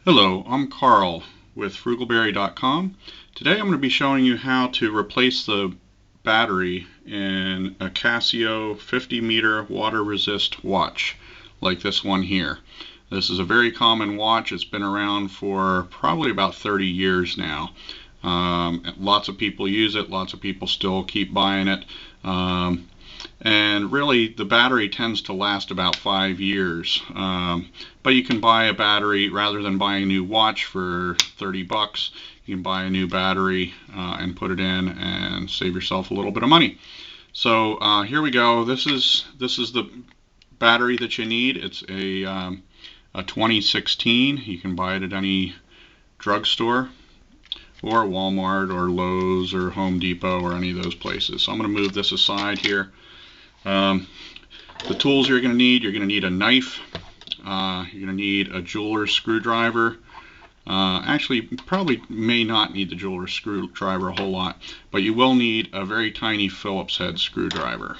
Hello, I'm Carl with frugalberry.com. Today I'm going to be showing you how to replace the battery in a Casio 50-meter water resist watch like this one here. This is a very common watch. It's been around for probably about 30 years now. Lots of people use it. Lots of people still keep buying it. And really the battery tends to last about 5 years. But you can buy a battery, rather than buying a new watch for 30 bucks, you can buy a new battery and put it in and save yourself a little bit of money. So here we go. This is the battery that you need. It's a 2016. You can buy it at any drugstore or Walmart or Lowe's or Home Depot or any of those places. So I'm going to move this aside here. The tools you're going to need a knife. You're going to need a jeweler's screwdriver. Actually, you probably may not need the jeweler's screwdriver a whole lot, but you will need a very tiny Phillips head screwdriver.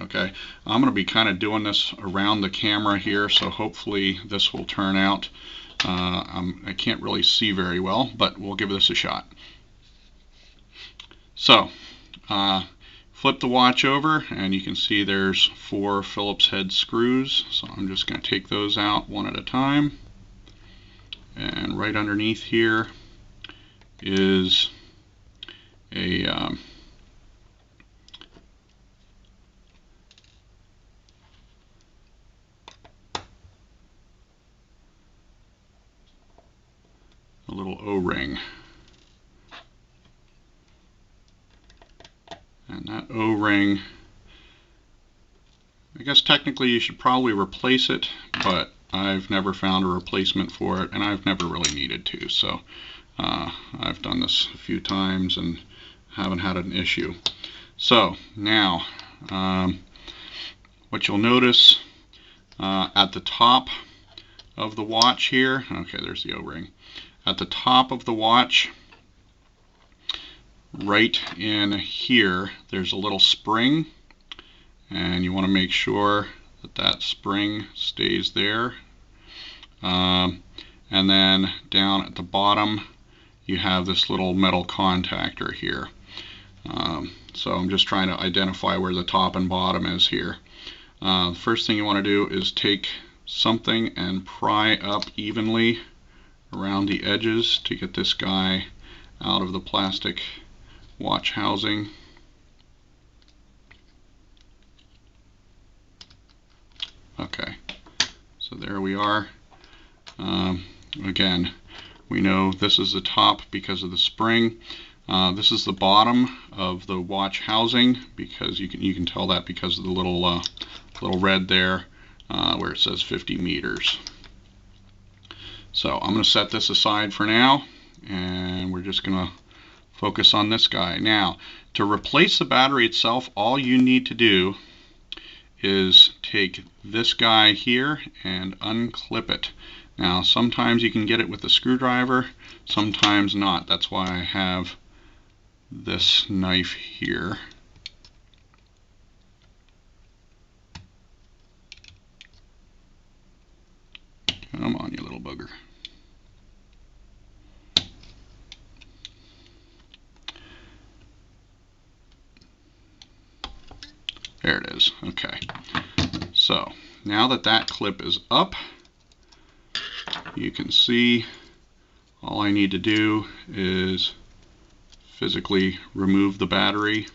Okay, I'm going to be kind of doing this around the camera here, so hopefully this will turn out. I can't really see very well, but we'll give this a shot. So, flip the watch over and you can see there's 4 Phillips head screws. So I'm just going to take those out one at a time. And right underneath here is a little O-ring. And that O-ring, I guess technically you should probably replace it, but I've never found a replacement for it, and I've never really needed to. So I've done this a few times and haven't had an issue. So now, what you'll notice at the top of the watch here, okay, there's the O-ring. At the top of the watch, right in here, there's a little spring, and you want to make sure that that spring stays there. And then down at the bottom, you have this little metal contactor here. So I'm just trying to identify where the top and bottom is here. The first thing you want to do is take something and pry up evenly around the edges to get this guy out of the plastic watch housing. Okay, so there we are. Again, we know this is the top because of the spring. This is the bottom of the watch housing, because you can tell that because of the little red there where it says 50 meters. So I'm going to set this aside for now, and we're just going to focus on this guy. Now, to replace the battery itself, all you need to do is take this guy here and unclip it. Now, sometimes you can get it with a screwdriver, sometimes not. That's why I have this knife here. Come on, you little bugger. There it is. Okay. So now that that clip is up, you can see all I need to do is physically remove the battery,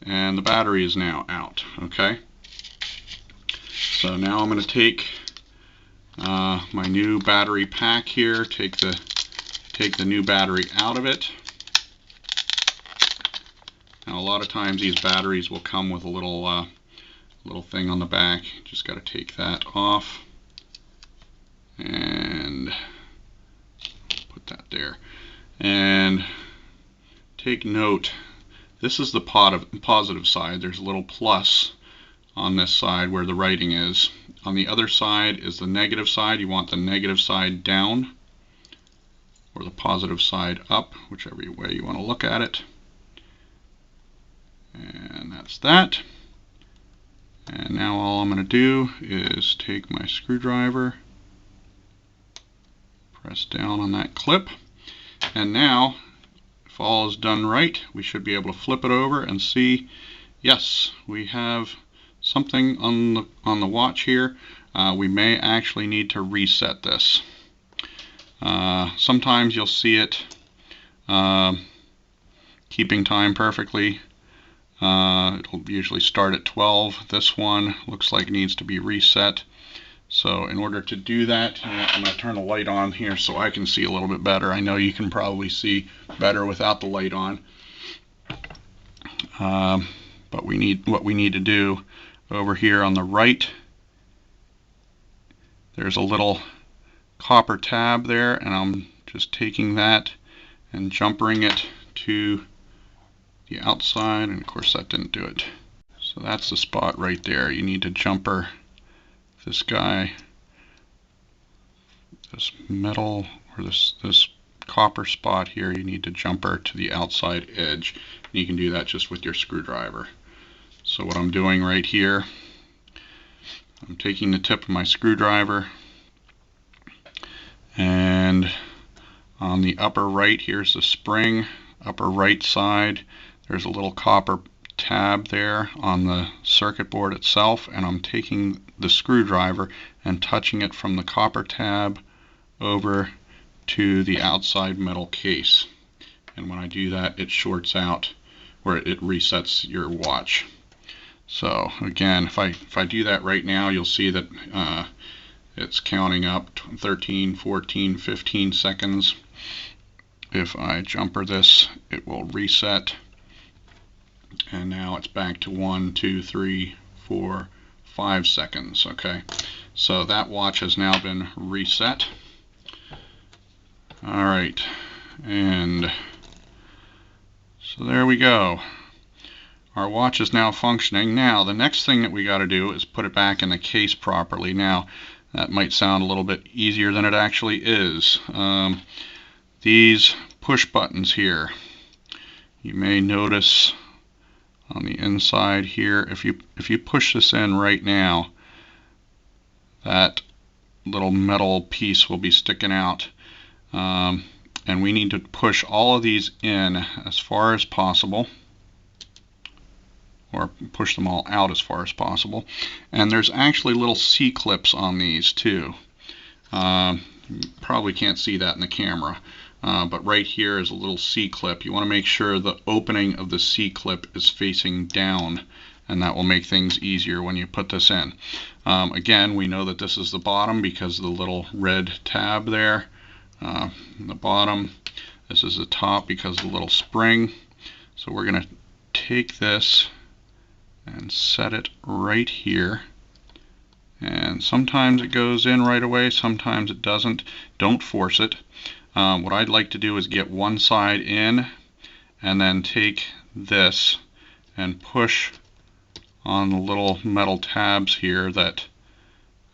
and the battery is now out. Okay. So now I'm going to take my new battery pack here, take the new battery out of it. Now, a lot of times these batteries will come with a little thing on the back. Just got to take that off and put that there. And take note, this is the positive side. There's a little plus on this side where the writing is. On the other side is the negative side. You want the negative side down, or the positive side up, whichever way you want to look at it. And that's that. And now all I'm going to do is take my screwdriver Press down on that clip, and now if all is done right, we should be able to flip it over and see, yes, we have something on the watch here. We may actually need to reset this. Sometimes you'll see it keeping time perfectly. It'll usually start at 12. This one looks like it needs to be reset. So in order to do that, I'm going to turn the light on here so I can see a little bit better. I know you can probably see better without the light on. But what we need to do over here on the right, there's a little copper tab there, and I'm just taking that and jumpering it to the outside, and of course that didn't do it. So that's the spot right there. You need to jumper this guy, this metal, or this copper spot here, you need to jumper to the outside edge. And you can do that just with your screwdriver. So what I'm doing right here, I'm taking the tip of my screwdriver, and on the upper right, here's the spring, upper right side, there's a little copper tab there on the circuit board itself, and I'm taking the screwdriver and touching it from the copper tab over to the outside metal case. And when I do that, it shorts out, or it resets your watch. So again, if I do that right now, you'll see that it's counting up 13, 14, 15 seconds. If I jumper this, it will reset. And now it's back to 1, 2, 3, 4, 5 seconds. Okay, so that watch has now been reset. All right, and so there we go. Our watch is now functioning. Now the next thing that we got to do is put it back in the case properly. Now that might sound a little bit easier than it actually is. These push buttons here, you may notice on the inside here, if you push this in right now, that little metal piece will be sticking out, and we need to push all of these in as far as possible, or push them all out as far as possible. And there's actually little C-clips on these too. You probably can't see that in the camera, but right here is a little C-clip. You want to make sure the opening of the C-clip is facing down, and that will make things easier when you put this in. Again, we know that this is the bottom because of the little red tab there. The bottom. This is the top because of the little spring. So we're going to take this and set it right here. And sometimes it goes in right away, sometimes it doesn't. Don't force it. What I'd like to do is get one side in and then take this and push on the little metal tabs here that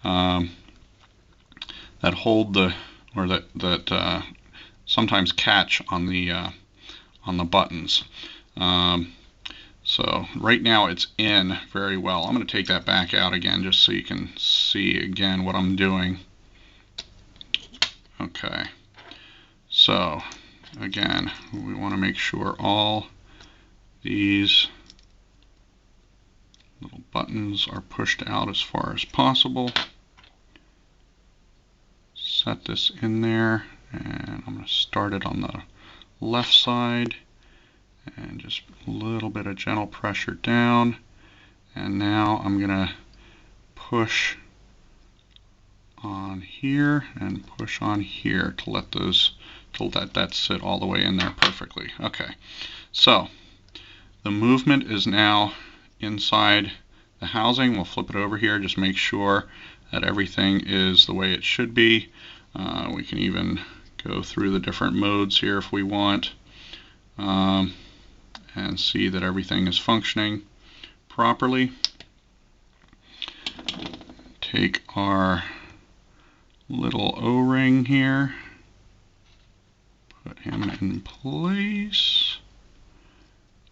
that hold the, or that sometimes catch on the buttons. So right now it's in very well. I'm going to take that back out again just so you can see again what I'm doing. Okay, so again, we want to make sure all these little buttons are pushed out as far as possible. Set this in there, and I'm going to start it on the left side, and just a little bit of gentle pressure down. And now I'm going to push on here and push on here to let that sit all the way in there perfectly. Okay, so the movement is now inside the housing. We'll flip it over here, just make sure that everything is the way it should be. We can even go through the different modes here if we want, and see that everything is functioning properly. Take our little O-ring here, put him in place.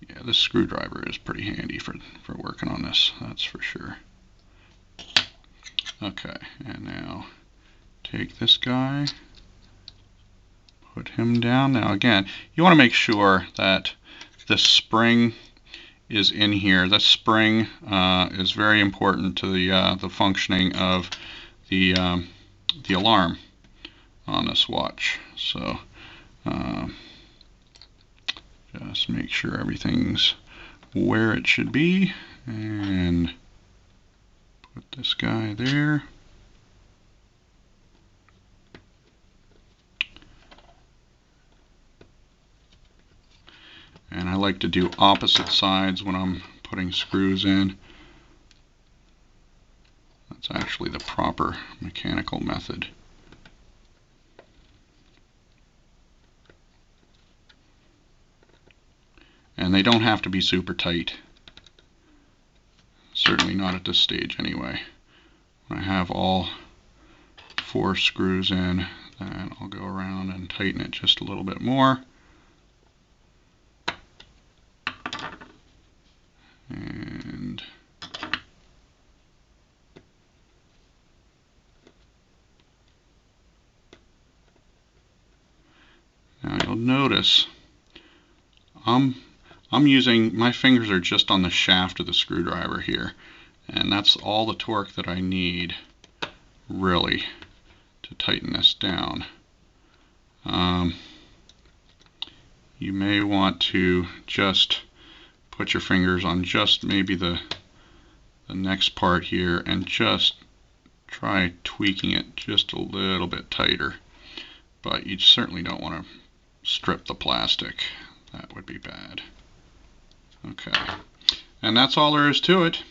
Yeah, this screwdriver is pretty handy for working on this, that's for sure. Okay, and now take this guy Put him down. Now again, you want to make sure that the spring is in here. The spring is very important to the functioning of the alarm on this watch. So just make sure everything's where it should be, and put this guy there. And I like to do opposite sides when I'm putting screws in. That's actually the proper mechanical method. And they don't have to be super tight. Certainly not at this stage anyway. When I have all 4 screws in, then I'll go around and tighten it just a little bit more. And now you'll notice I'm using, my fingers are just on the shaft of the screwdriver here, and that's all the torque that I need really to tighten this down. You may want to just put your fingers on just maybe the next part here and just try tweaking it just a little bit tighter, but you certainly don't want to strip the plastic. That would be bad. Okay, and that's all there is to it.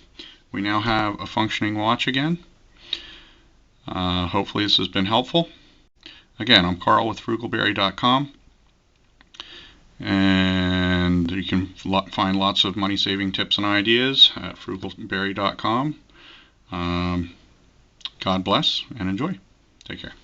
We now have a functioning watch again. Hopefully this has been helpful. Again, I'm Carl with frugalberry.com, and you can find lots of money-saving tips and ideas at frugalberry.com. God bless and enjoy. Take care.